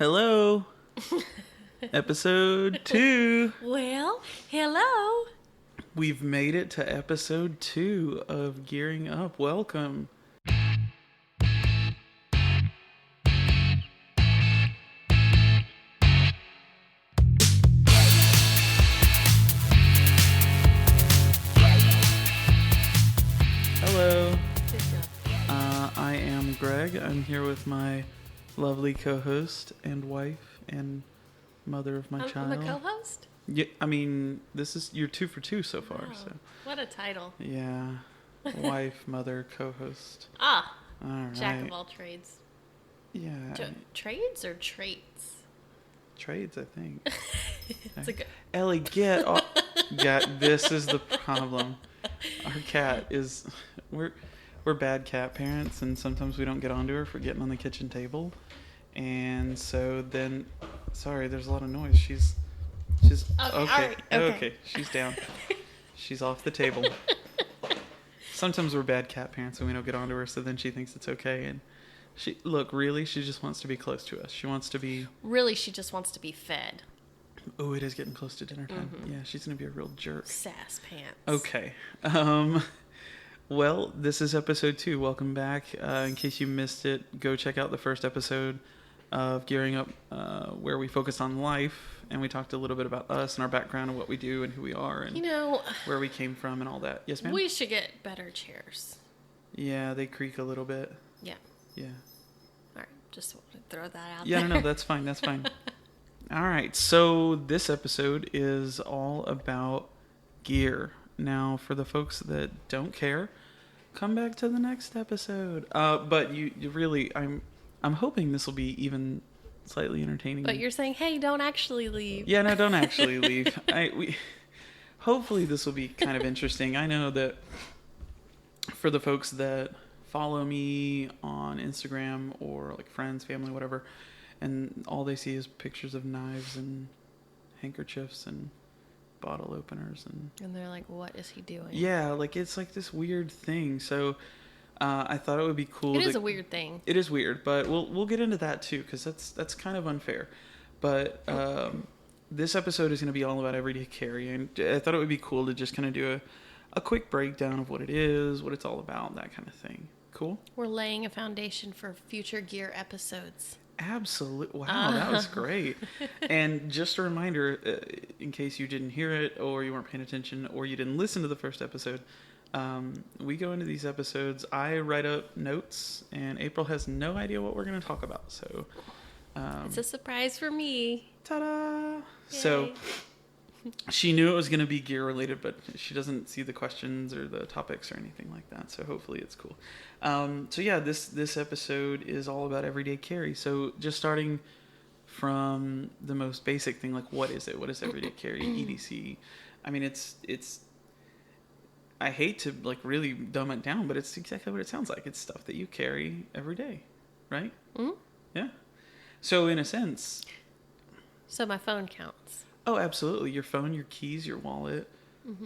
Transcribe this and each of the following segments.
Hello. Episode 2. Well, hello. We've made it to episode 2 of Gearing Up. Welcome. Hello. I am Greg. I'm here with my lovely co-host and wife and mother of my child. I'm a co-host? Yeah, I mean, you're 2 for 2 so far. Oh, So what a title. yeah, wife, mother, co-host. All right. Jack of all trades. Yeah. Trades or traits? Trades, I think. It's a good... Ellie, get off. This is the problem. Our cat is... We're bad cat parents, and sometimes we don't get onto her for getting on the kitchen table. And so then... Sorry, there's a lot of noise. She's okay. She's down. She's off the table. Sometimes we're bad cat parents and we don't get onto her, so then she thinks it's okay. And she just wants to be close to us. She wants to be... Really, she just wants to be fed. Oh, it is getting close to dinner time. Mm-hmm. Yeah, she's going to be a real jerk. Sass pants. Okay. Well, this is episode 2. Welcome back. In case you missed it, go check out the first episode of Gearing Up, where we focused on life, and we talked a little bit about us and our background and what we do and who we are and where we came from and all that. Yes, ma'am? We should get better chairs. Yeah, they creak a little bit. Yeah. Yeah. All right, just want to throw that out there. Yeah, no, that's fine. That's fine. All right, so this episode is all about gear. Now, for the folks that don't care, come back to the next episode. But you really, I'm hoping this will be even slightly entertaining. But you're saying, hey, don't actually leave. Yeah, no, don't actually leave. Hopefully this will be kind of interesting. I know that for the folks that follow me on Instagram or like friends, family, whatever, and all they see is pictures of knives and handkerchiefs and bottle openers and they're like, what is he doing? Yeah, like it's like this weird thing. So I thought it would be cool. It is a weird thing. It is weird, but we'll get into that too, because that's kind of unfair. But this episode is going to be all about everyday carry, and I thought it would be cool to just kind of do a quick breakdown of what it is, what it's all about, that kind of thing. Cool? We're laying a foundation for future gear episodes. Absolutely. Wow, that was great. And just a reminder, in case you didn't hear it or you weren't paying attention or you didn't listen to the first episode, we go into these episodes, I write up notes, and April has no idea what we're going to talk about. So it's a surprise for me. Ta-da! Yay. So she knew it was going to be gear related, but she doesn't see the questions or the topics or anything like that. So hopefully it's cool. So yeah, this episode is all about everyday carry. So just starting from the most basic thing, like what is it? What is everyday carry? EDC. I mean, it's. I hate to like really dumb it down, but it's exactly what it sounds like. It's stuff that you carry every day, right? Mm-hmm. Yeah. So in a sense. So my phone counts. Oh, absolutely. Your phone, your keys, your wallet,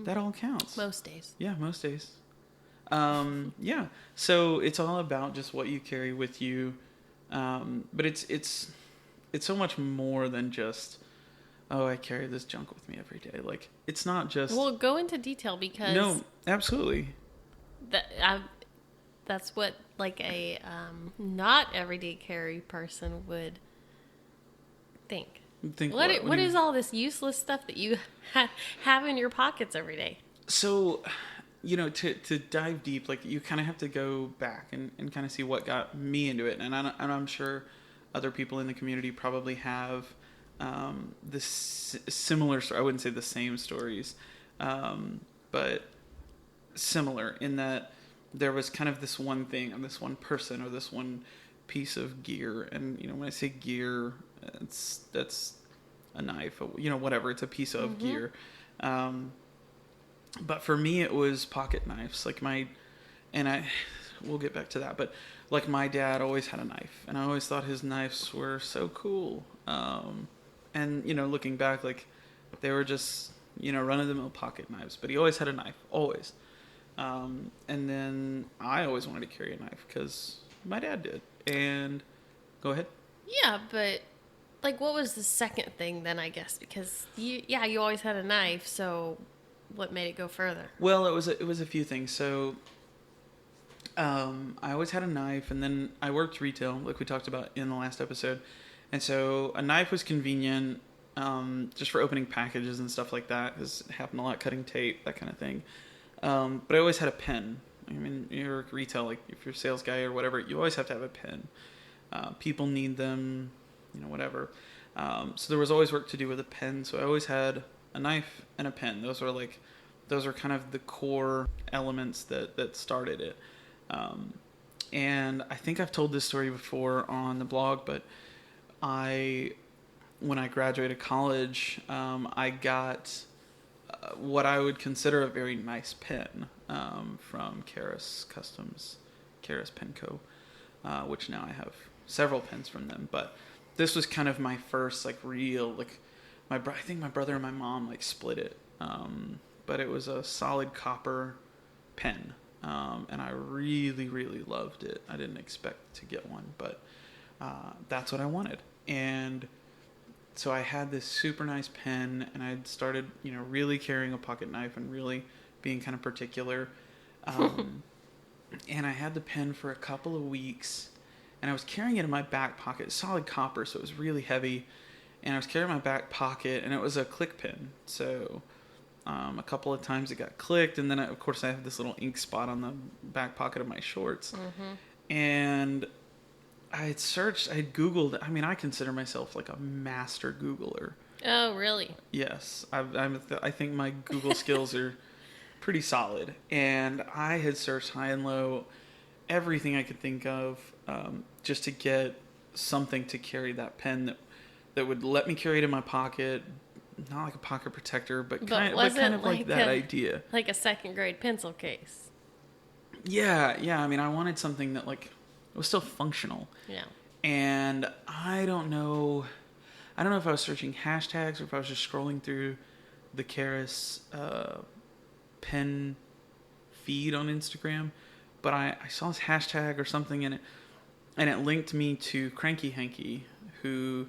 that all counts. Most days. Yeah, most days. Yeah. So it's all about just what you carry with you. But it's so much more than just, oh, I carry this junk with me every day. Like, it's not just... Well, go into detail because... No, absolutely. That's what, like, a not everyday carry person would think. What is all this useless stuff that you have in your pockets every day? So, to dive deep, like you kind of have to go back and kind of see what got me into it. And I'm sure other people in the community probably have this similar story. I wouldn't say the same stories, but similar in that there was kind of this one thing or this one person or this one piece of gear. And, when I say gear, that's a knife, whatever, it's a piece of gear. But for me, it was pocket knives. Like we'll get back to that, but like my dad always had a knife, and I always thought his knives were so cool. And looking back, like they were just, run-of-the-mill pocket knives, but he always had a knife, always. And then I always wanted to carry a knife because my dad did. And go ahead. Yeah, but Like, what was the second thing then, I guess? Because, you always had a knife, so what made it go further? Well, it was a few things. So, I always had a knife, and then I worked retail, like we talked about in the last episode. And so a knife was convenient, just for opening packages and stuff like that, because it happened a lot, cutting tape, that kind of thing. But I always had a pen. I mean, you're retail, like if you're a sales guy or whatever, you always have to have a pen. People need them, whatever. So there was always work to do with a pen. So I always had a knife and a pen. Those were kind of the core elements that started it. And I think I've told this story before on the blog, but when I graduated college, I got what I would consider a very nice pen from Karis Pen Co., which now I have several pens from them. But this was kind of my first real I think my brother and my mom split it, but it was a solid copper pen, and I really really loved it. I didn't expect to get one, but that's what I wanted. And so I had this super nice pen, and I started, really carrying a pocket knife and really being kind of particular. And I had the pen for a couple of weeks, and I was carrying it in my back pocket, solid copper, so it was really heavy. And I was carrying my back pocket, and it was a click pen. So a couple of times it got clicked, and then of course I have this little ink spot on the back pocket of my shorts. Mm-hmm. And I had Googled. I mean, I consider myself a master Googler. Oh, really? Yes, I think my Google skills are pretty solid. And I had searched high and low, everything I could think of, just to get something to carry that pen that would let me carry it in my pocket, not like a pocket protector, but kind of like that idea, like a second grade pencil case. Yeah. I mean, I wanted something that it was still functional. Yeah. And I don't know if I was searching hashtags or if I was just scrolling through the Karis pen feed on Instagram, but I saw this hashtag or something in it, and it linked me to Cranky Hanky, who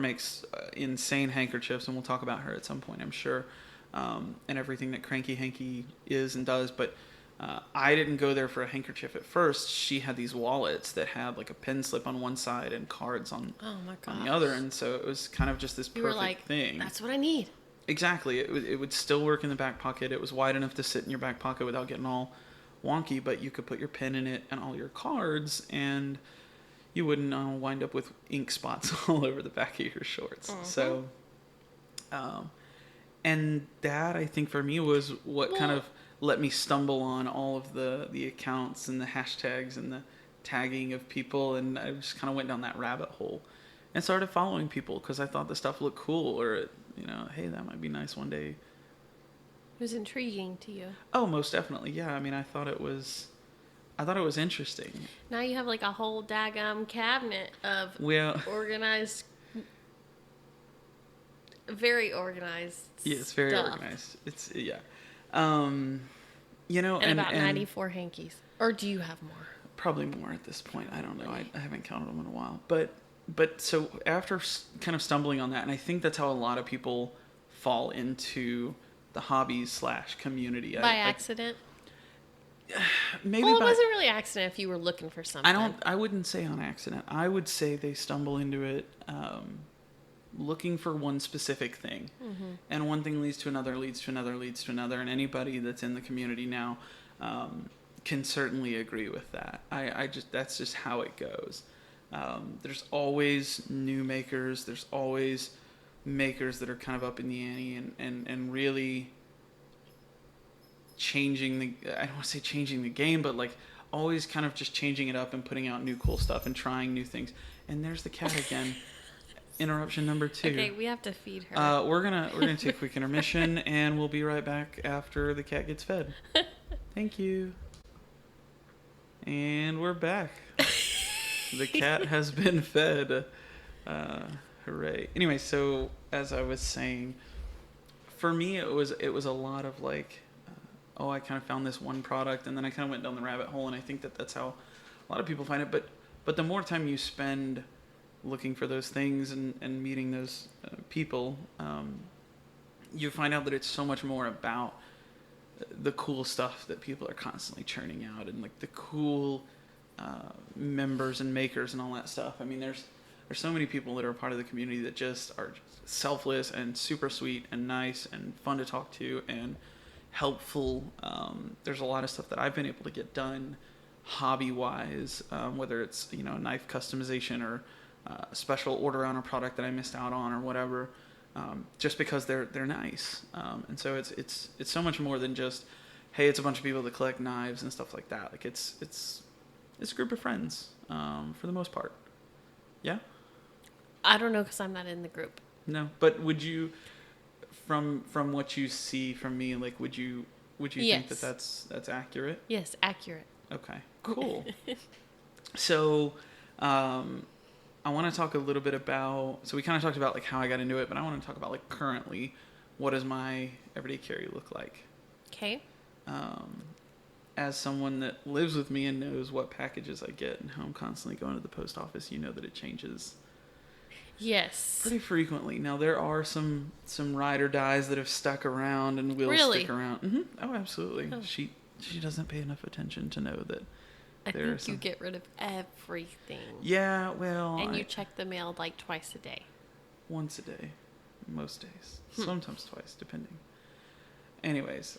makes insane handkerchiefs, and we'll talk about her at some point, I'm sure, and everything that Cranky Hanky is and does. But I didn't go there for a handkerchief at first. She had these wallets that had a pen slip on one side and cards on the other, and so it was kind of just this perfect thing. That's what I need. Exactly. It would still work in the back pocket. It was wide enough to sit in your back pocket without getting all wonky, but you could put your pen in it and all your cards, and you wouldn't wind up with ink spots all over the back of your shorts. Mm-hmm. So, and that, I think, for me was what kind of let me stumble on all of the accounts and the hashtags and the tagging of people, and I just kind of went down that rabbit hole and started following people because I thought the stuff looked cool, or hey, that might be nice one day. It was intriguing to you. Oh, most definitely. Yeah. I mean, I thought it was interesting. Now you have a whole daggum cabinet of organized, very organized. Yeah, it's very organized. It's and about 94 hankies. Or do you have more? Probably more at this point. I don't know. I haven't counted them in a while. But so after kind of stumbling on that, and I think that's how a lot of people fall into the hobbies / community. By accident? Maybe. Well, it wasn't really accident if you were looking for something. I wouldn't say on accident. I would say they stumble into it looking for one specific thing. Mm-hmm. And one thing leads to another, leads to another, leads to another. And anybody that's in the community now can certainly agree with that. That's just how it goes. There's always new makers. There's always makers that are kind of up in the ante and really changing I don't want to say changing the game, but always kind of just changing it up and putting out new cool stuff and trying new things. And there's the cat again. Interruption number 2. Okay, we have to feed her. We're gonna take a quick intermission, and we'll be right back after the cat gets fed. Thank you. And we're back. The cat has been fed. Hooray. Anyway, so as I was saying, for me it was a lot of I kind of found this one product, and then I kind of went down the rabbit hole, and I think that's how a lot of people find it. But the more time you spend looking for those things and meeting those people, you find out that it's so much more about the cool stuff that people are constantly churning out, and like the cool members and makers and all that stuff. I mean, there's so many people that are a part of the community that just are selfless and super sweet and nice and fun to talk to and helpful. There's a lot of stuff that I've been able to get done hobby wise, whether it's, you know, knife customization or a special order on a product that I missed out on or whatever, just because they're nice. And so it's so much more than just, hey, it's a bunch of people that collect knives and stuff like that. Like it's a group of friends, for the most part. Yeah. I don't know, because I'm not in the group. No, but would you, from what you see from me, like would you Yes. think that that's accurate? Yes, accurate. Okay, cool. So, I want to talk a little bit about. So we kind of talked about like how I got into it, but I want to talk about like currently, what does my everyday carry look like? Okay. As someone that lives with me and knows what packages I get and how I'm constantly going to the post office, you know that it changes. Yes. Pretty frequently. Now there are some ride or dies that have stuck around and will stick around. Mm-hmm. Oh, absolutely. Oh. She doesn't pay enough attention to know that. I think you get rid of everything. Yeah, well. And you check the mail like twice a day. Once a day, most days. Sometimes twice, depending. Anyways,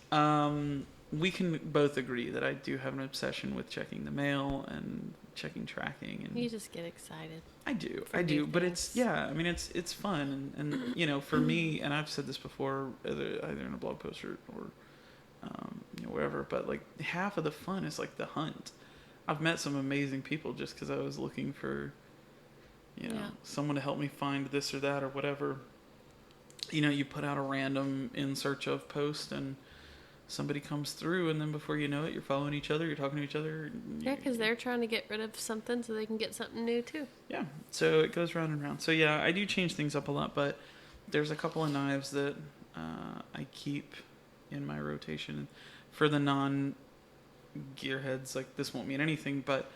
we can both agree that I do have an obsession with checking the mail and checking tracking, and you just get excited. I do, but it's I mean it's fun, and you know, for me, and I've said this before, either in a blog post or you know, wherever, but like half of the fun is like the hunt. I've met some amazing people just because I was looking for, you know, someone to help me find this or that or whatever. You know, you put out a random in search of post and somebody comes through, and then before you know it, you're following each other, you're talking to each other. Yeah, because they're trying to get rid of something so they can get something new too. Yeah, so it goes round and round. So yeah, I do change things up a lot, but there's a couple of knives that I keep in my rotation. For the non-gearheads, like this won't mean anything, but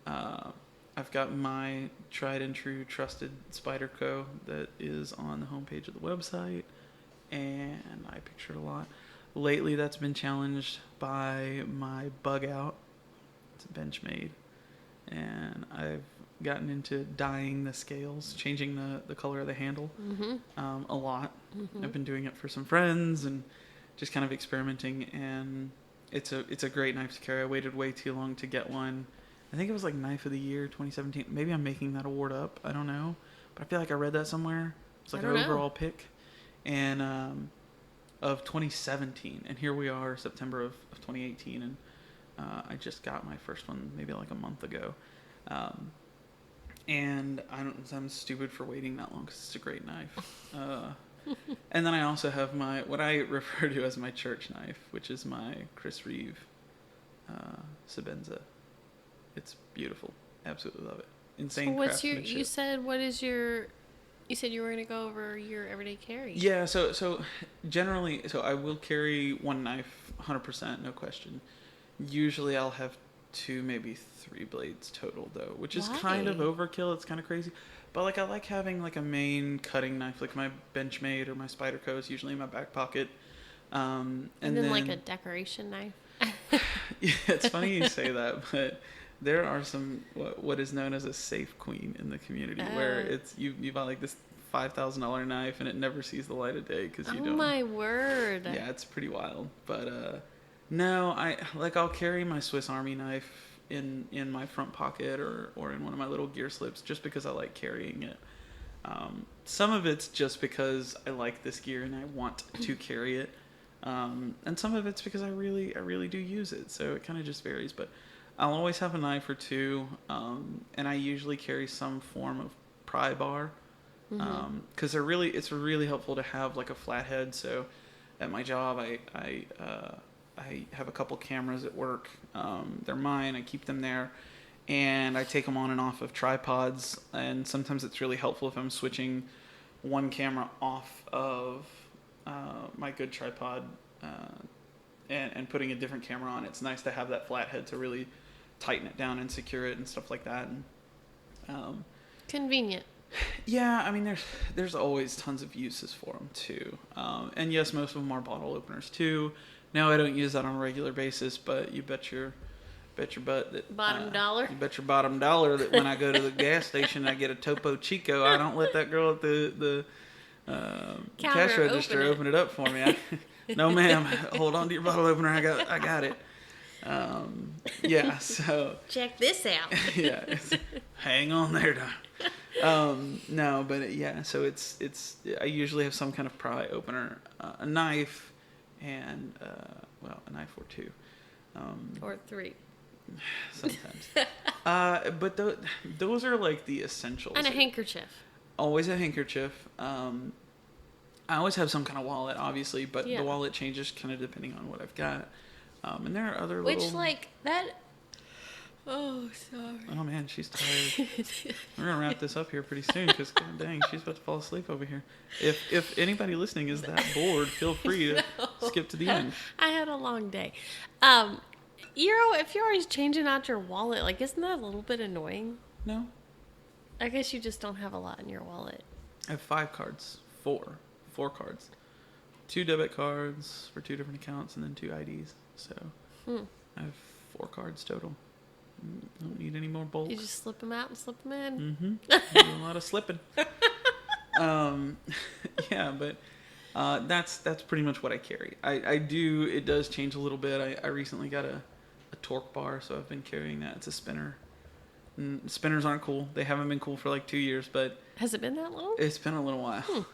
I've got my tried and true trusted Spyderco that is on the homepage of the website, and I picture it a lot. Lately, that's been challenged by my bug out. It's a Benchmade, and I've gotten into dyeing the scales, changing the color of the handle a lot. I've been doing it for some friends and just kind of experimenting, and it's a great knife to carry. I waited way too long to get one. I think it was like Knife of the Year 2017. Maybe I'm making that award up. I don't know, but I feel like I read that somewhere. It's like an overall pick, and of 2017, and here we are, September of 2018, and I just got my first one maybe like a month ago, and I'm stupid for waiting that long because it's a great knife. And then I also have what I refer to as my church knife, which is my Chris Reeve Sebenza. It's beautiful. Absolutely love it. Insane. So what's you said you were going to go over your everyday carry. Yeah, so generally, I will carry one knife 100%, no question. Usually I'll have 2, maybe 3 blades total though, which is kind of overkill. It's kind of crazy. But like I like having like a main cutting knife, like my Benchmade or my Spyderco is usually in my back pocket. And then like a decoration knife. Yeah, it's funny you say that, but there are some what is known as a safe queen in the community, where it's you buy like this $5,000 knife and it never sees the light of day because you don't. Oh my word! Yeah, it's pretty wild. But no, I'll carry my Swiss Army knife in my front pocket or in one of my little gear slips just because I like carrying it. Some of it's just because I like this gear and I want to carry it, and some of it's because I really do use it. So it kind of just varies, but I'll always have a knife or two, and I usually carry some form of pry bar, because it's really helpful to have like a flathead. So at my job, I have a couple cameras at work. They're mine. I keep them there, and I take them on and off of tripods. And sometimes it's really helpful if I'm switching one camera off of my good tripod and putting a different camera on. It's nice to have that flathead to really tighten it down and secure it and stuff like that. And, convenient. Yeah, I mean, there's always tons of uses for them too, and yes, most of them are bottle openers too. Now I don't use that on a regular basis, but you bet your butt that Bottom dollar. you bet your bottom dollar that when I go to the gas station, and I get a Topo Chico. I don't let that girl at the cash register open it up for me. No, ma'am. Hold on to your bottle opener. I got it. Yeah. So check this out. Yeah. Hang on there, Doc. No, but yeah. So it's. I usually have some kind of pry opener, a knife, and a knife or two. Or three. Sometimes. But those are like the essentials. And a handkerchief. Always a handkerchief. I always have some kind of wallet, obviously, but the wallet changes kind of depending on what I've got. And there are other little... Which, like, that... Oh, sorry. Oh, man, she's tired. We're going to wrap this up here pretty soon because, god dang, she's about to fall asleep over here. If anybody listening is that bored, feel free to skip to the end. I had a long day. If you're always changing out your wallet, like, isn't that a little bit annoying? No. I guess you just don't have a lot in your wallet. I have 5 cards. 4 cards. 2 debit cards for 2 different accounts and then 2 IDs. So I have 4 cards total. Don't need any more bulk. You just slip them out and slip them in. Mm-hmm. Do a lot of slipping. Yeah, but that's pretty much what I carry. I do. It does change a little bit. I recently got a torque bar, so I've been carrying that. It's a spinner. Spinners aren't cool. They haven't been cool for like 2 years, but has it been that long? It's been a little while.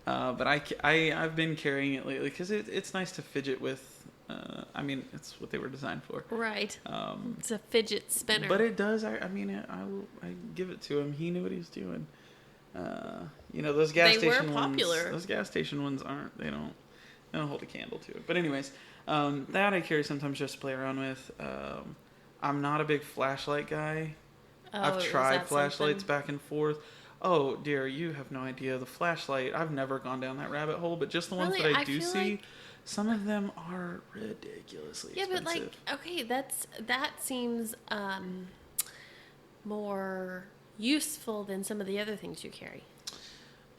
But I've been carrying it lately because it's nice to fidget with. I mean, it's what they were designed for. Right. It's a fidget spinner. But it does. I give it to him. He knew what he was doing. Those gas station ones. Popular. Those gas station ones aren't. They don't hold a candle to it. But anyways, that I carry sometimes just to play around with. I'm not a big flashlight guy. Oh, I've tried flashlights back and forth. Oh dear, you have no idea. The flashlight, I've never gone down that rabbit hole, but just the ones that I do see, some of them are ridiculously expensive. Yeah, but okay, that seems more useful than some of the other things you carry.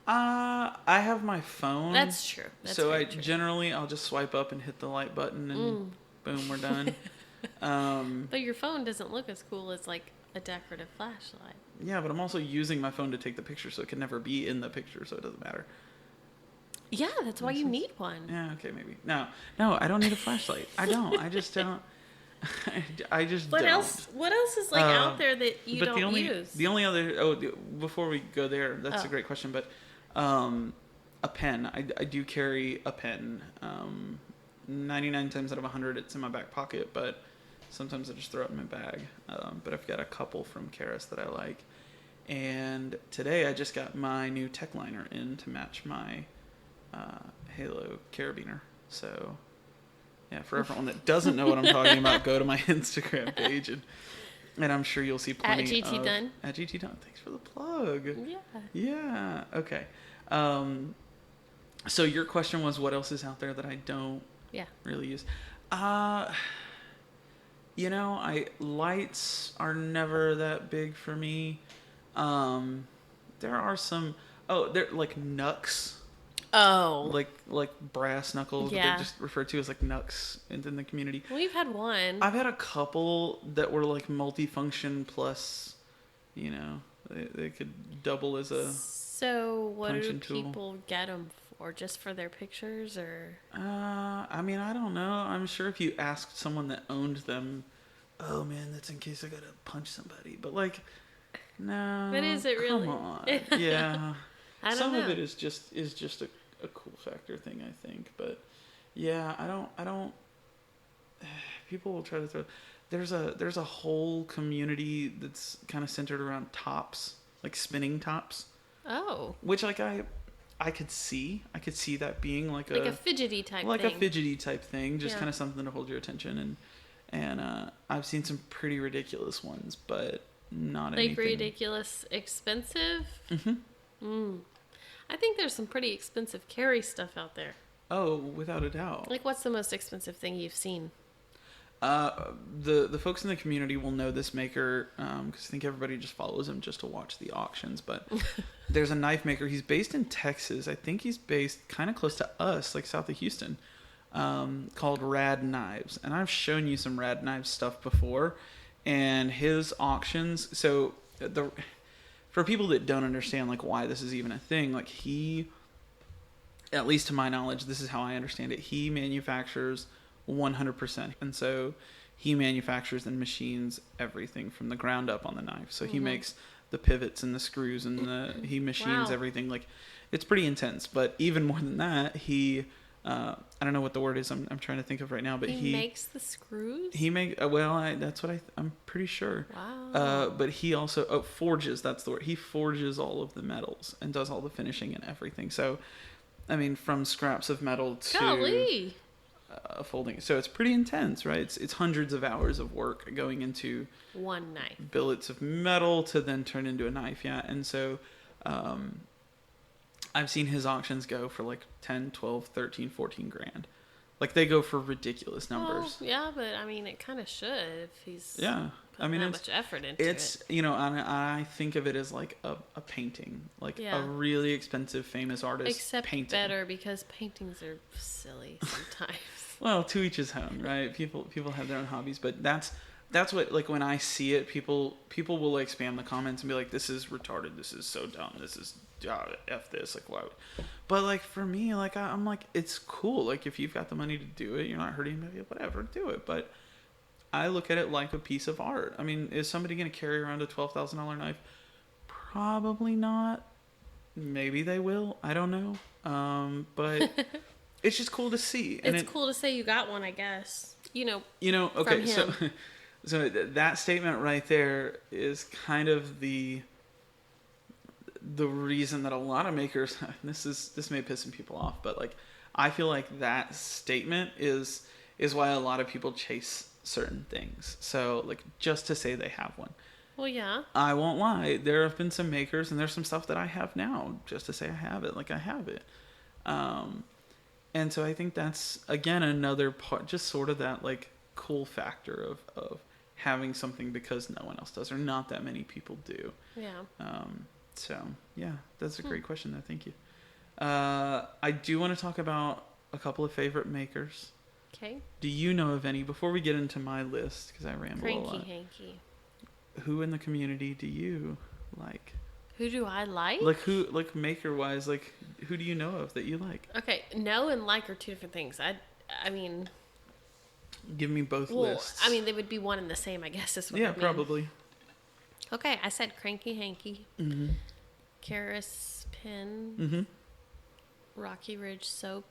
I have my phone. That's true. Generally I'll just swipe up and hit the light button and boom, we're done. But your phone doesn't look as cool as like a decorative flashlight. Yeah, but I'm also using my phone to take the picture, so it can never be in the picture, so it doesn't matter. Yeah, that's why you need one. Yeah, okay, maybe. No, I don't need a flashlight. I don't. I just don't. I just what don't. What else is like out there that you don't use? The only other... before we go there, that's a great question, but a pen. I do carry a pen. 99 times out of 100, it's in my back pocket, but sometimes I just throw it in my bag. But I've got a couple from Karis that I like. And today I just got my new tech liner in to match my Halo carabiner. So, yeah, for everyone that doesn't know what I'm talking about, go to my Instagram page and I'm sure you'll see plenty at GT Dunn. At GT Dunn. Thanks for the plug. Yeah. Yeah. Okay. So your question was, what else is out there that I don't really use? Lights are never that big for me. There are some. They're like knucks. Oh. Like brass knuckles. Yeah. But they just refer to as like knucks in the community. We've had one. I've had a couple that were like multifunction plus, they could double as a. So what do people get them for? Just for their pictures or? I mean, I don't know. I'm sure if you asked someone that owned them, oh man, that's in case I gotta punch somebody. But like, no. But is it really? Come on. Yeah. I don't Some know. of it is just a cool factor thing, I think. But yeah, I don't. People will try to throw. There's a whole community that's kind of centered around tops, like spinning tops. Oh. Which like I could see that being like a fidgety type like thing. a fidgety type thing, just kind of something to hold your attention and I've seen some pretty ridiculous ones, but not anything. Like ridiculous expensive? Mm-hmm. I think there's some pretty expensive carry stuff out there. Oh, without a doubt. Like what's the most expensive thing you've seen? The folks in the community will know this maker because I think everybody just follows him just to watch the auctions. But there's a knife maker. He's based in Texas. I think he's based kind of close to us, like south of Houston, called Rad Knives. And I've shown you some Rad Knives stuff before. And his auctions, so for people that don't understand like why this is even a thing, like he, at least to my knowledge, this is how I understand it. He manufactures 100%. And so he manufactures and machines everything from the ground up on the knife. So he makes the pivots and the screws and he machines everything. Like, it's pretty intense. But even more than that, he, I don't know what the word is I'm trying to think of right now, but he makes the screws? He that's what I'm pretty sure. Wow. But he also, forges, that's the word. He forges all of the metals and does all the finishing and everything. So, I mean, from scraps of metal to... Golly. Folding, so it's pretty intense, right? It's hundreds of hours of work going into one knife, billets of metal to then turn into a knife. Yeah. And so I've seen his auctions go for like 10, 12, 13, 14 grand. Like, they go for ridiculous numbers. Well, yeah, but I mean, it kind of should if he's putting that much effort into it. It's, I think of it as like a painting, like a really expensive famous artist Except painting. better, because paintings are silly sometimes. Well, to each his own, right? People have their own hobbies, but that's what, like, when I see it, people will like spam the comments and be like, "This is retarded. This is so dumb. This is f this." Like, why? But like, for me, like, I'm like, it's cool. Like, if you've got the money to do it, you're not hurting anybody, whatever, do it. But I look at it like a piece of art. I mean, is somebody going to carry around a $12,000 knife? Probably not. Maybe they will. I don't know. But it's just cool to see. And it's cool to say you got one, I guess. Okay, so that statement right there is kind of the reason that a lot of makers, this may piss some people off, but like, I feel like that statement is why a lot of people chase certain things. So, like, just to say they have one. Well, yeah. I won't lie. There have been some makers, and there's some stuff that I have now, just to say I have it. Like, I have it. And so I think that's, again, another part, just sort of that, like, cool factor of having something because no one else does, or not that many people do. Yeah. So, yeah, that's a great question, though. Thank you. I do want to talk about a couple of favorite makers. Okay. Do you know of any, before we get into my list, because I ramble a lot. Cranky Hanky. Who in the community do you like? Who do I like? Like maker-wise, like, who do you know of that you like? Okay, know and like are two different things. I mean... Give me both lists. I mean, they would be one and the same, I guess, is what I mean. Probably. Okay, I said Cranky Hanky. Mm-hmm. Karis Pin. Mm-hmm. Rocky Ridge Soap.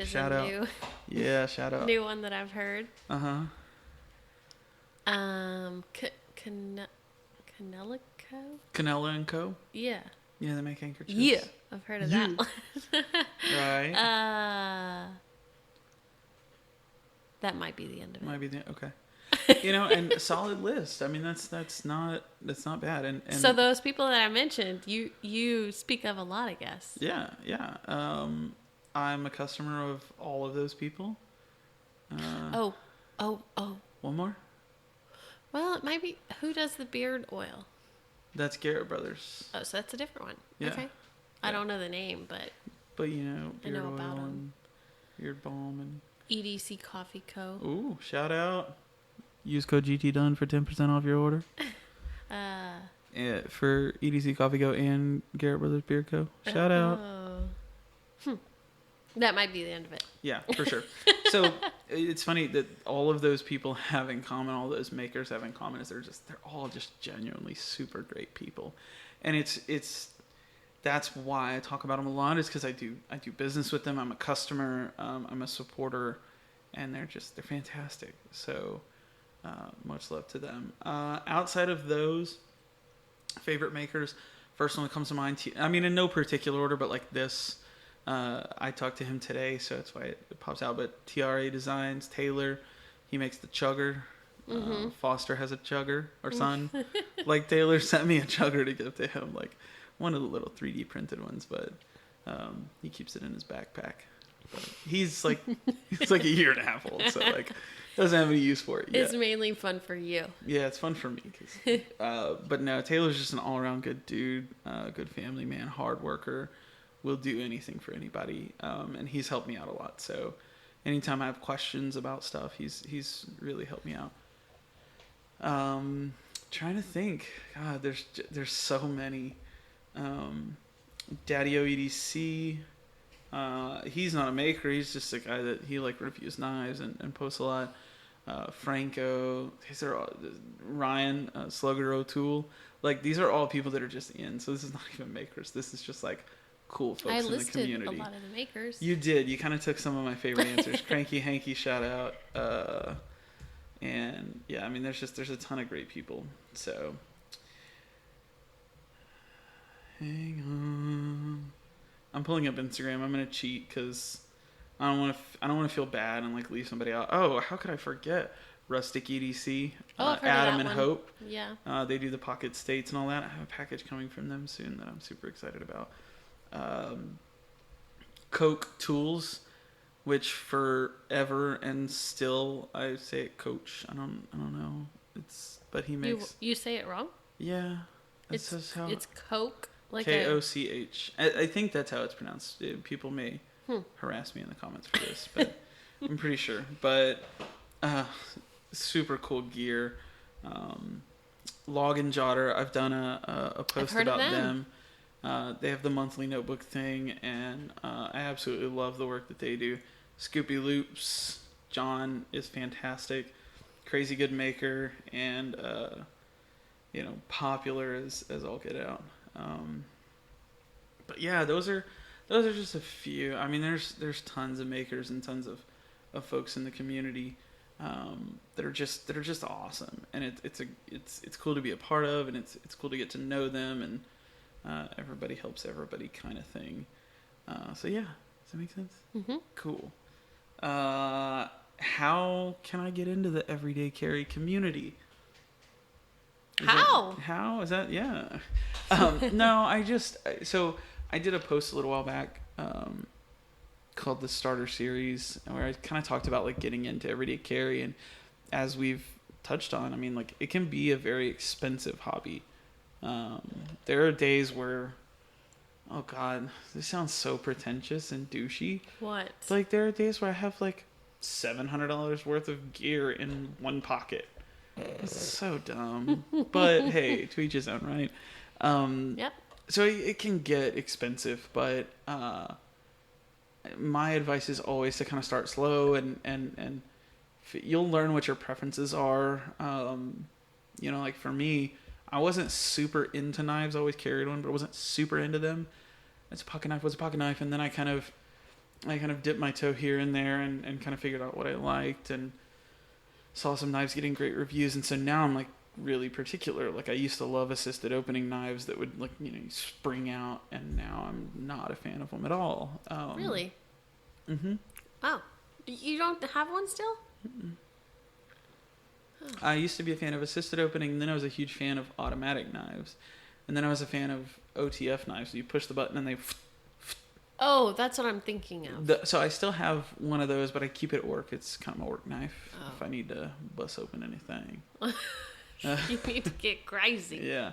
Shout out. New, yeah, shout out. New one that I've heard. Uh-huh. Canella & Co? Yeah. Yeah, they make handkerchiefs. Yeah, I've heard of that one. Right. That might be the end of it. Okay. And solid list. I mean, that's not bad. And so those people that I mentioned, you speak of a lot, I guess. Yeah. I'm a customer of all of those people. Oh. One more? Well, it might be, who does the beard oil? That's Garrett Brothers. Oh, so that's a different one. Yeah. Okay. I don't know the name, but beard I know oil about them. and beard balm and EDC Coffee Co. Ooh, shout out. Use code GTDone for 10% off your order. For EDC Coffee Co. and Garrett Brothers Beard Co. Shout out. That might be the end of it. Yeah, for sure. So it's funny that all of those people have in common, all those makers have in common, is they're all just genuinely super great people. And that's why I talk about them a lot, is because I do business with them. I'm a customer, I'm a supporter, and they're fantastic. So much love to them. Outside of those favorite makers, first one that comes to mind, I mean, in no particular order, but like this, I talked to him today, so that's why it pops out. But TRA Designs, Taylor, he makes the chugger. Mm-hmm. Foster has a chugger, or son. Like, Taylor sent me a chugger to give to him, like one of the little 3D printed ones, but he keeps it in his backpack. But he's like a year and a half old, so like doesn't have any use for it yet. It's mainly fun for you. Yeah, it's fun for me. But no, Taylor's just an all around good dude, good family man, hard worker, will do anything for anybody, and he's helped me out a lot. So anytime I have questions about stuff, he's really helped me out. Trying to think. God, there's so many. Daddy OEDC. He's not a maker. He's just a guy that he like reviews knives and posts a lot. Franco. These are all, Ryan Slugger O'Toole. Like these are all people that are just in. So this is not even makers. This is just like cool folks in the community. I listed a lot of the makers. You did. You kind of took some of my favorite answers. Cranky Hanky, shout out. And yeah, I mean, there's a ton of great people. So, hang on. I'm pulling up Instagram. I'm gonna cheat because I don't want to feel bad and like leave somebody out. Oh, how could I forget? Rustic EDC, Adam and Hope. Yeah. They do the pocket states and all that. I have a package coming from them soon that I'm super excited about. Coke Tools, which forever and still I say it Coach. I don't know. But he makes. You say it wrong? Yeah. It's Coke. Like Koch. I think that's how it's pronounced. People may harass me in the comments for this, but I'm pretty sure. But super cool gear. Log and Jotter. I've done a post about them. They have the monthly notebook thing, and I absolutely love the work that they do. Scoopy Loops. John is fantastic. Crazy good maker, and popular as all get out. But yeah, those are just a few. I mean, there's tons of makers and tons of folks in the community that are just awesome, and it's cool to be a part of, and it's cool to get to know them, and everybody helps everybody kind of thing. So yeah, does that make sense? Mm-hmm. Cool. How can I get into the Everyday Carry community? How is that? Yeah. No, I did a post a little while back called the Starter Series, where I kind of talked about like getting into Everyday Carry, and as we've touched on, I mean, like it can be a very expensive hobby. There are days where, oh God, this sounds so pretentious and douchey. What? It's like there are days where I have like $700 worth of gear in one pocket. It's so dumb. But hey, to each his own, right? Yep. So it can get expensive, but my advice is always to kind of start slow, and you'll learn what your preferences are. Like for me, I wasn't super into knives. I always carried one, but I wasn't super into them. It's a pocket knife. What's a pocket knife? And then I kind of dipped my toe here and there and kind of figured out what I liked, and saw some knives getting great reviews. And so now I'm like really particular. Like I used to love assisted opening knives that would spring out, and now I'm not a fan of them at all. Really? Mm-hmm. Oh, you don't have one still? Mm-mm. Oh. I used to be a fan of assisted opening, and then I was a huge fan of automatic knives, and then I was a fan of OTF knives. So you push the button and they. Oh, that's what I'm thinking of. So I still have one of those, but I keep it at work. It's kind of my work knife if I need to bust open anything. You need to get crazy. Yeah.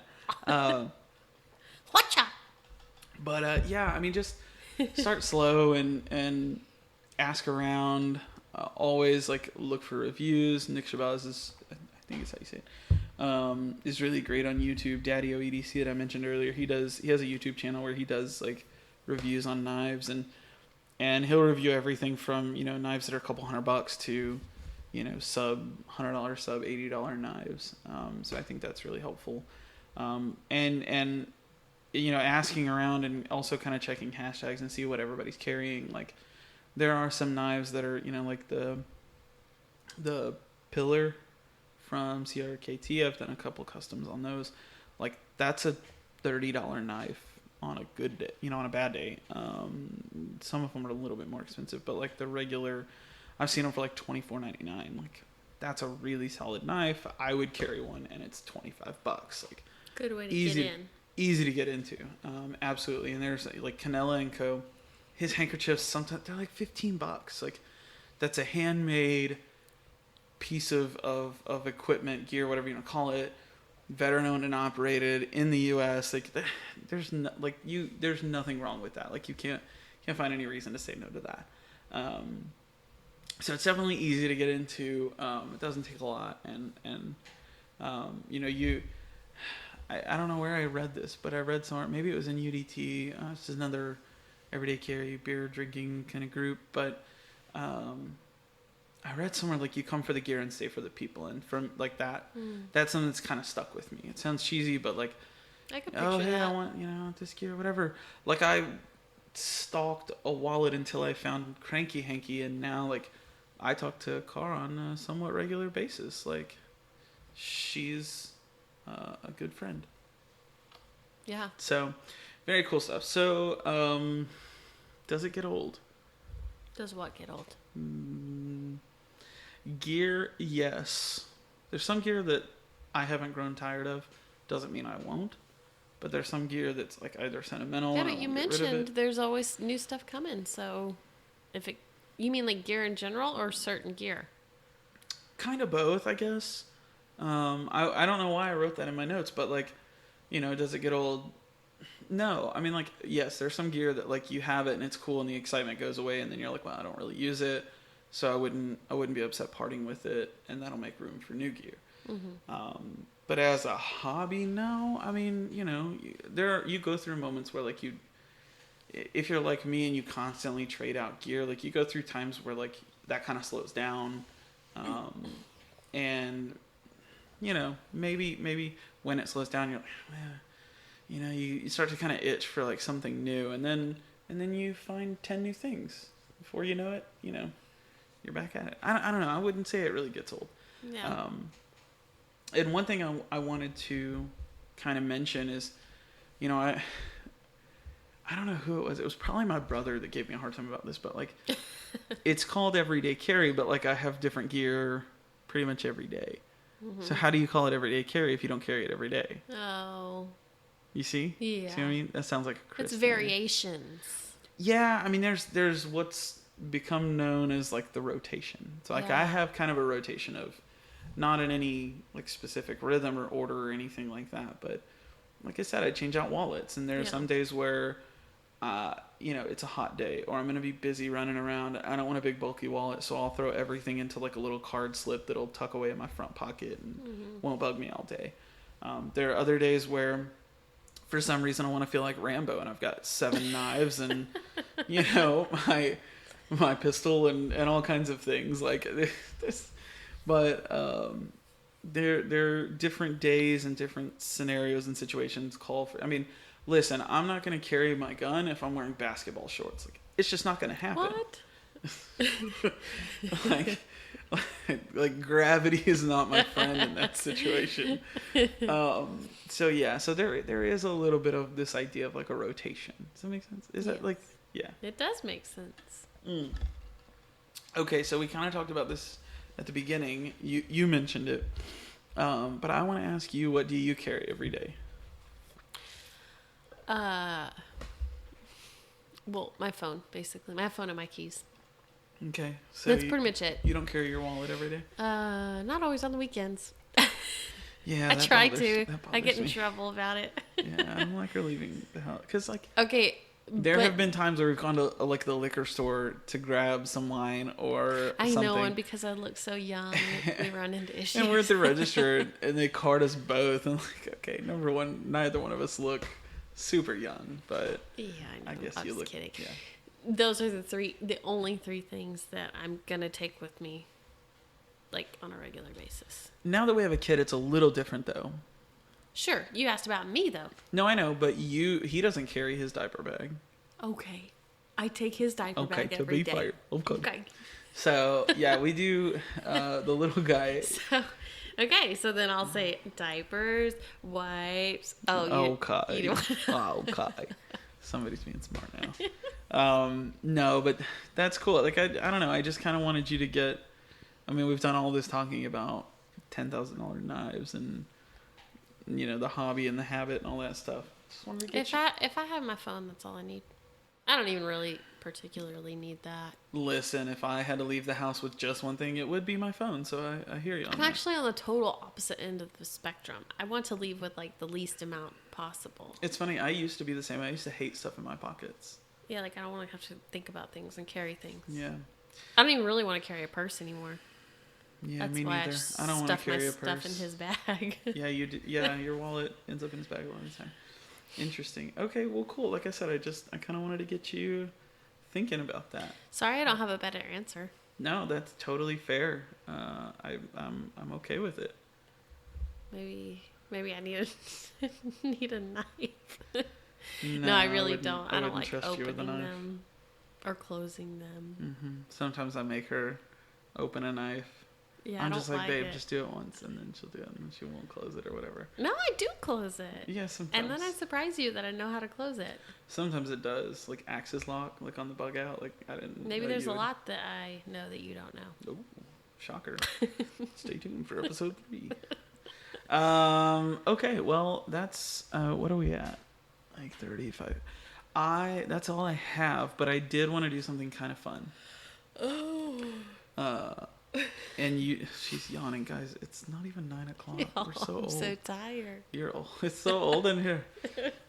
Whatcha? But yeah, I mean, just start slow and ask around. Always like look for reviews. Nick Shabazz is, I think it's how you say it, is really great on YouTube. Daddy OEDC that I mentioned earlier. He has a YouTube channel where he does like reviews on knives, and he'll review everything from knives that are a couple $100 to sub $100, sub $80 knives. So I think that's really helpful. And asking around and also kind of checking hashtags and see what everybody's carrying. Like there are some knives that are like the Pillar from CRKT. I've done a couple customs on those. Like that's a $30 knife on a good day, on a bad day. Some of them are a little bit more expensive, but like the regular, I've seen them for like $24.99. Like that's a really solid knife. I would carry one, and it's $25. Like good way to get in. Easy to get into. Absolutely. And there's like Canella & Co. his handkerchiefs, sometimes they're like $15. Like, that's a handmade piece of equipment, gear, whatever you want to call it, veteran owned and operated in the U.S. Like, there's there's nothing wrong with that. Like, you can't find any reason to say no to that. So it's definitely easy to get into. It doesn't take a lot, and you know, I don't know where I read this, but I read somewhere, maybe it was in UDT. It's just another everyday carry beer drinking kind of group, but I read somewhere like you come for the gear and stay for the people, and from like that, that's something that's kind of stuck with me. It sounds cheesy, but like, I could picture that. I want, this gear, whatever. Like, I stalked a wallet until I found Cranky Hanky, and now like I talk to Car on a somewhat regular basis. Like, she's a good friend. Yeah. So, very cool stuff. So, does it get old? Does what get old? Gear, yes. There's some gear that I haven't grown tired of. Doesn't mean I won't. But there's some gear that's like either sentimental. Yeah, but you mentioned there's always new stuff coming. So, you mean like gear in general or certain gear? Kind of both, I guess. I don't know why I wrote that in my notes, but like, does it get old? No. I mean, like, yes, there's some gear that like you have it and it's cool and the excitement goes away, and then you're like, well, I don't really use it, so I wouldn't be upset parting with it, and that'll make room for new gear. Mm-hmm. But as a hobby, no. I mean, you go through moments where like if you're like me and you constantly trade out gear, like you go through times where like that kind of slows down, and maybe when it slows down, you're like, you start to kind of itch for like something new, and then you find 10 new things before you know it. You're back at it. I don't know. I wouldn't say it really gets old. Yeah. And one thing I wanted to kind of mention is, I don't know who it was. It was probably my brother that gave me a hard time about this, but like, it's called everyday carry, but like I have different gear pretty much every day. Mm-hmm. So how do you call it everyday carry if you don't carry it every day? Oh. You see? Yeah. See what I mean? That sounds like a Chris It's variations. Yeah, I mean, there's what's become known as like the rotation. So like I have kind of a rotation of, not in any like specific rhythm or order or anything like that, but like I said, I change out wallets, and there are some days where it's a hot day, or I'm going to be busy running around. I don't want a big bulky wallet, so I'll throw everything into like a little card slip that'll tuck away in my front pocket and won't bug me all day. There are other days where for some reason I want to feel like Rambo, and I've got 7 knives and my pistol and all kinds of things like this. But there are different days and different scenarios and situations call for. I mean, listen, I'm not going to carry my gun if I'm wearing basketball shorts. Like, it's just not going to happen. What? like gravity is not my friend in that situation. So there is a little bit of this idea of like a rotation. Does that make sense? Is that like, yeah? It does make sense. Okay, so we kind of talked about this at the beginning. You mentioned it, but I want to ask you, what do you carry every day? Well, my phone, basically. My phone and my keys. Okay. So that's pretty much it. You don't carry your wallet every day? Not always on the weekends. Yeah, I try to. I get in trouble about it. Yeah, I'm like leaving the house. Because, like... Okay, There have been times where we've gone to like the liquor store to grab some wine or something. I know, and because I look so young, we run into issues. And we're at the register, and they card us both. And like, okay, number one, neither one of us look super young, but yeah, I guess you look. Kidding. Yeah. Those are the only 3 things that I'm gonna take with me, like on a regular basis. Now that we have a kid, it's a little different though. Sure, you asked about me though. No, I know, but he doesn't carry his diaper bag. Okay, I take his diaper bag to every be day. fired. Okay. So yeah, we do the little guy. So then I'll say diapers, wipes. Okay. Okay. Somebody's being smart now. No, but that's cool. Like I don't know. I just kind of wanted you to get. I mean, we've done all this talking about $10,000 knives and the hobby and the habit and all that stuff. Just wanted to get if I have my phone, that's all I need. I don't even really particularly need that. Listen, if I had to leave the house with just one thing, it would be my phone. So I hear you on I'm that. actually on the total opposite end of the spectrum. I want to leave with like the least amount possible. It's funny. I used to be the same. I used to hate stuff in my pockets. Yeah, like I don't want to have to think about things and carry things. Yeah. I don't even really want to carry a purse anymore. Yeah, That's me why neither. I don't want to carry a purse. Stuff in his bag. Yeah, you do. Yeah, your wallet ends up in his bag a lot of the time. Interesting. Okay, well, cool. Like I said, I kind of wanted to get you thinking about that. Sorry, I don't have a better answer. No, that's totally fair. I'm okay with it. Maybe I need a knife. No, I really don't. I don't like opening them or closing them. Mm-hmm. Sometimes I make her open a knife. Yeah, I'm just like, babe, just do it once, and then she'll do it, and then she won't close it or whatever. No, I do close it. Yeah, sometimes. And then I surprise you that I know how to close it. Sometimes it does, like Axis lock, like on the bug out. Like I didn't. Maybe there's a lot that I know that you don't know. Oh, shocker! Stay tuned for episode 3. Okay, well, that's what are we at? Like 35. That's all I have, but I did want to do something kind of fun. Oh. And she's yawning, guys. It's not even 9 o'clock. We're so old. I'm so tired. You're old. It's so old in here.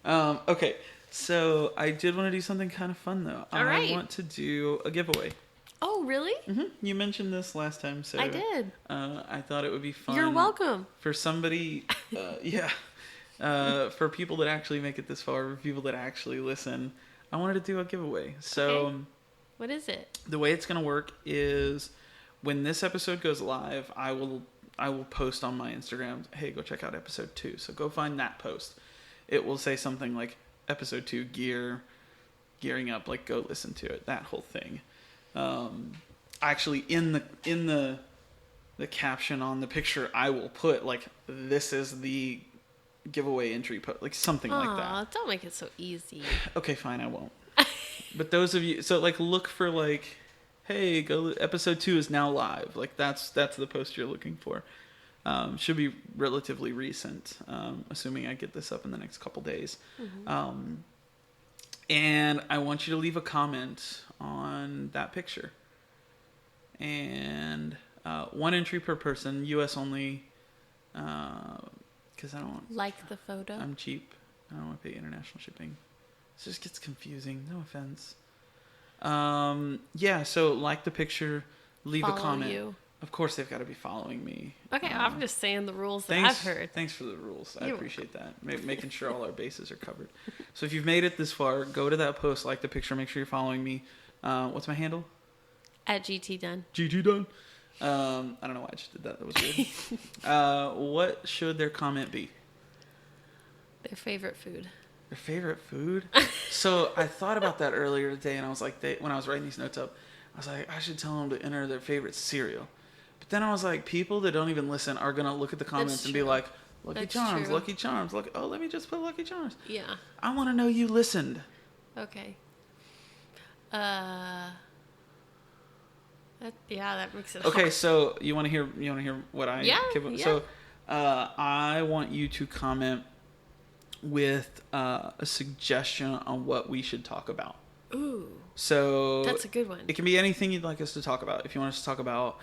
Okay, so I did want to do something kind of fun, though. All right. I want to do a giveaway. Oh, really? Mm-hmm. You mentioned this last time, so I did. I thought it would be fun. You're welcome. For somebody, for people that actually make it this far, for people that actually listen, I wanted to do a giveaway. So, okay. What is it? The way it's going to work is when this episode goes live, I will post on my Instagram, hey, go check out episode 2. So go find that post. It will say something like episode 2 gearing up, like go listen to it, that whole thing. Actually in the caption on the picture, I will put like, this is the giveaway entry, like something like that. Don't make it so easy. Okay, fine, I won't. But those of you, so like look for like, hey, go episode 2 is now live. Like that's the post you're looking for. Should be relatively recent, assuming I get this up in the next couple days. Mm-hmm. And I want you to leave a comment on that picture. And 1 entry per person, US only, because I don't want... Like the photo? I'm cheap. I don't want to pay international shipping. It just gets confusing. No offense. Yeah, so like the picture, leave a comment. You. Of course, they've got to be following me. Okay, I'm just saying the rules that I've heard. Thanks for the rules. I appreciate that. Making sure all our bases are covered. So if you've made it this far, go to that post, like the picture, make sure you're following me. What's my handle? At GT Dunn. GT Dunn. I don't know why I just did that. That was weird. What should their comment be? Their favorite food. Their favorite food? So I thought about that earlier today, and I was like, when I was writing these notes up, I was like, I should tell them to enter their favorite cereal. But then I was like, people that don't even listen are going to look at the comments and be like, Lucky Charms, Lucky Charms. Oh, let me just put Lucky Charms. Yeah. I want to know you listened. Okay. That makes it okay, hard. So you want to hear what I give up? Yeah. So I want you to comment with a suggestion on what we should talk about. Ooh. So that's a good one. It can be anything you'd like us to talk about. If you want us to talk about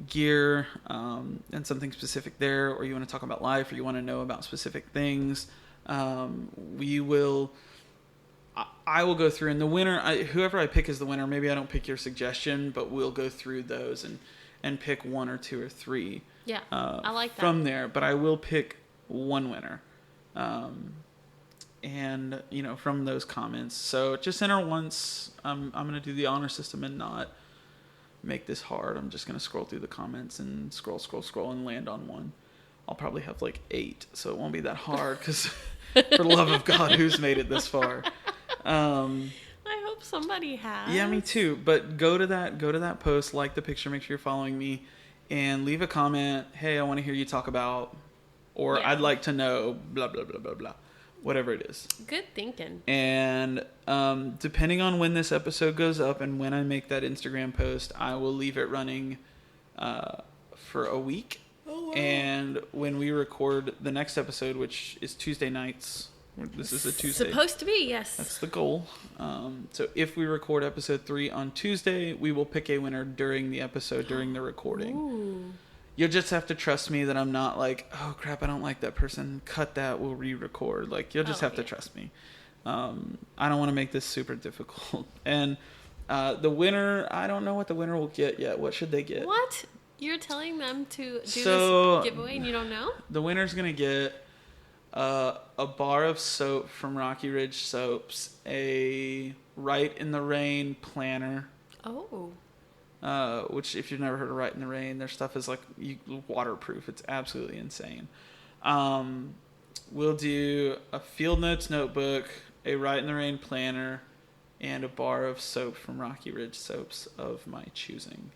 gear and something specific there, or you want to talk about life, or you want to know about specific things, we will. I will go through, and the winner, whoever I pick as the winner, maybe I don't pick your suggestion, but we'll go through those and pick 1 or 2 or 3. Yeah, I like that. From there, but I will pick one winner. And, from those comments. So just enter once. I'm going to do the honor system and not make this hard. I'm just going to scroll through the comments and scroll and land on one. I'll probably have like 8, so it won't be that hard because for the love of God, who's made it this far? I hope somebody has. Yeah, me too. But go to that post, like the picture, make sure you're following me, and leave a comment. Hey, I want to hear you talk about, or I'd like to know, blah, blah, blah, blah, blah. Whatever it is. Good thinking. And depending on when this episode goes up and when I make that Instagram post, I will leave it running for a week. Oh, wow. And when we record the next episode, which is Tuesday nights, This is a Tuesday. Supposed to be, yes. That's the goal. So if we record episode 3 on Tuesday, we will pick a winner during the episode, during the recording. Ooh. You'll just have to trust me that I'm not like, oh crap, I don't like that person. Cut that. We'll re-record. Like, you'll just have to trust me. I don't want to make this super difficult. And the winner, I don't know what the winner will get yet. What should they get? What? You're telling them to do this giveaway and you don't know? The winner's going to get a bar of soap from Rocky Ridge Soaps, a Right in the Rain planner. Oh. Which, if you've never heard of Right in the Rain, their stuff is like waterproof. It's absolutely insane. We'll do a Field Notes notebook, a Right in the Rain planner, and a bar of soap from Rocky Ridge Soaps of my choosing.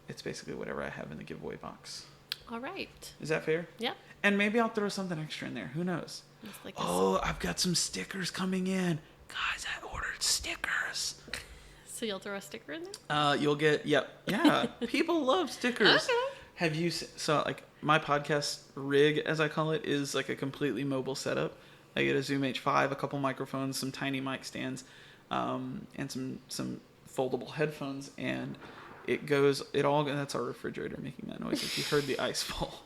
It's basically whatever I have in the giveaway box. All right. Is that fair? Yeah. And maybe I'll throw something extra in there. Who knows? Like I've got some stickers coming in. Guys, I ordered stickers. So you'll throw a sticker in there? You'll get, yeah. People love stickers. Okay. Have you, so like my podcast rig, as I call it, is like a completely mobile setup. I get a Zoom H5, a couple microphones, some tiny mic stands, and some foldable headphones, and that's our refrigerator making that noise. If you heard the ice fall,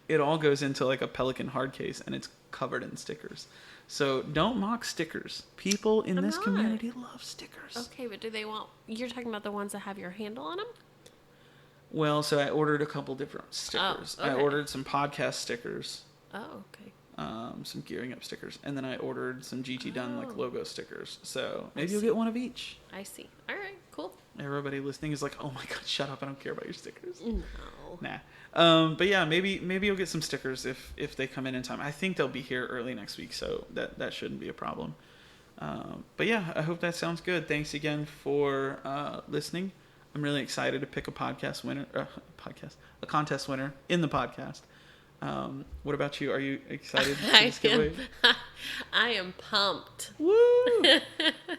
it all goes into like a Pelican hard case, and it's covered in stickers. So don't mock stickers. People in this community love stickers. Okay, but you're talking about the ones that have your handle on them? Well, so I ordered a couple different stickers. Oh, okay. I ordered some podcast stickers. Oh, okay. Some Gearing Up stickers. And then I ordered some GT Done like logo stickers. So maybe you'll get one of each. I see. All right, cool. Everybody listening is like, oh my God, shut up. I don't care about your stickers. No. Nah. But yeah, maybe you'll get some stickers if they come in time. I think they'll be here early next week, so that shouldn't be a problem. But yeah, I hope that sounds good. Thanks again for listening. I'm really excited to pick a contest winner in the podcast. What about you? Are you excited for this giveaway? I am pumped. Woo!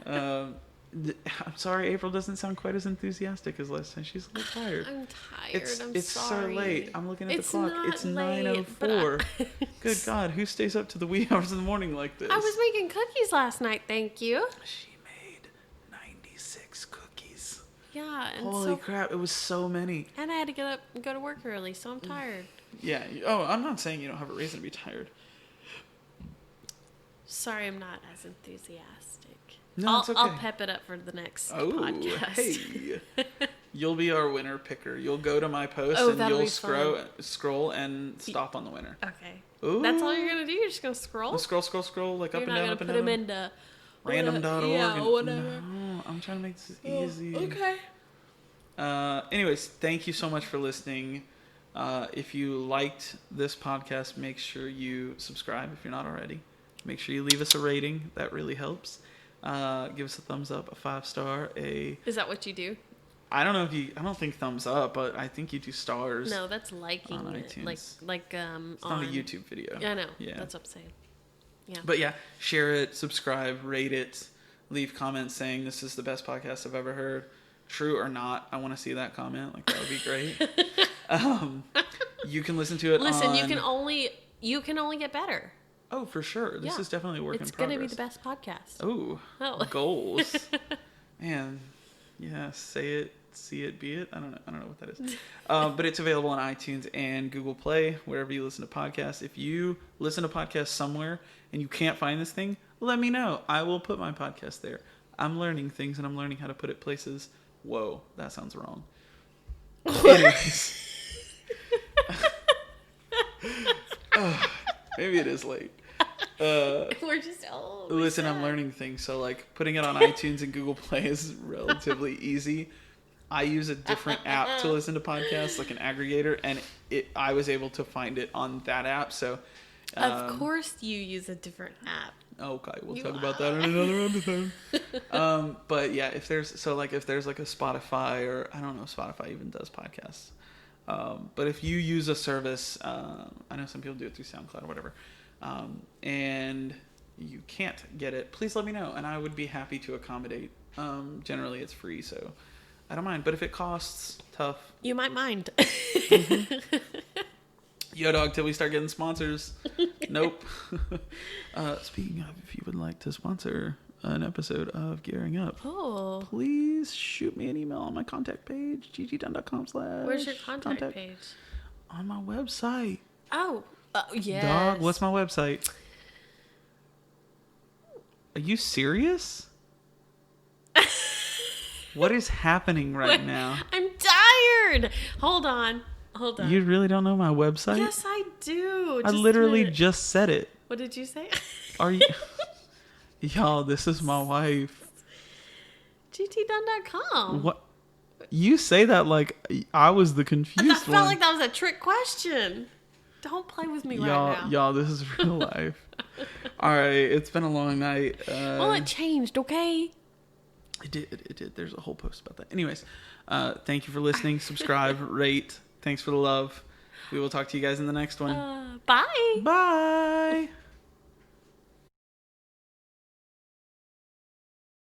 I'm sorry, April doesn't sound quite as enthusiastic as last time. She's a little tired. I'm tired. It's sorry. so late. I'm looking at the clock. It's late, 9:04. Good God, who stays up to the wee hours in the morning like this? I was making cookies last night, thank you. She made 96 cookies. Yeah. And holy crap, it was so many. And I had to get up and go to work early, so I'm tired. Yeah. Oh, I'm not saying you don't have a reason to be tired. Sorry, I'm not as enthusiastic. No, it's okay. I'll pep it up for the next podcast. Hey. You'll be our winner picker. You'll go to my post and you'll scroll and stop on the winner. Okay. Ooh. That's all you're going to do? You're just going to scroll? Scroll, like up and down, up and down. You're not going to put them into... Random.org. Yeah, whatever. No, I'm trying to make this easy. Okay. Anyways, thank you so much for listening. If you liked this podcast, make sure you subscribe if you're not already. Make sure you leave us a rating. That really helps. Give us a thumbs up, a 5-star, Is that what you do? I don't know I don't think thumbs up, but I think you do stars. No, that's liking on it. iTunes. It's not a YouTube video. Yeah, I know. Yeah. That's what I'm saying. Yeah. But yeah, share it, subscribe, rate it, leave comments saying this is the best podcast I've ever heard. True or not, I want to see that comment. Like, that would be great. You can listen to it you can only get better. Oh, for sure. This is definitely a work in progress. It's going to be the best podcast. Oh. Goals. Man. Yeah, say it, see it, be it. I don't know what that is. But it's available on iTunes and Google Play, wherever you listen to podcasts. If you listen to podcasts somewhere and you can't find this thing, let me know. I will put my podcast there. I'm learning things and I'm learning how to put it places. Whoa, that sounds wrong. Anyways. Maybe it is late. We're just old. Listen, I'm learning things. So, like, putting it on iTunes and Google Play is relatively easy. I use a different app to listen to podcasts, like an aggregator, and I was able to find it on that app. So, of course, you use a different app. Okay, we'll talk about that in another episode. But yeah, if there's like a Spotify, or I don't know if Spotify even does podcasts. But if you use a service, I know some people do it through SoundCloud or whatever, and you can't get it, please let me know, and I would be happy to accommodate. Generally, it's free, so I don't mind. But if it costs, tough. You might mind. Yo, dog, till we start getting sponsors. Nope. Speaking of, if you would like to sponsor an episode of Gearing Up, please shoot me an email on my contact page, ggdunn.com/. Where's your contact page? On my website. Oh, yes. Dog, what's my website? Are you serious? What is happening right now? I'm tired. Hold on. You really don't know my website? Yes, I do. I literally just said it. What did you say? Are you... Y'all, this is my wife. gtdunn.com. What? You say that like I was the confused one. I felt like that was a trick question. Don't play with me right now. Y'all, this is real life. All right, it's been a long night. Well, it changed, okay? It did. There's a whole post about that. Anyways, thank you for listening. Subscribe, rate. Thanks for the love. We will talk to you guys in the next one. Bye. Bye.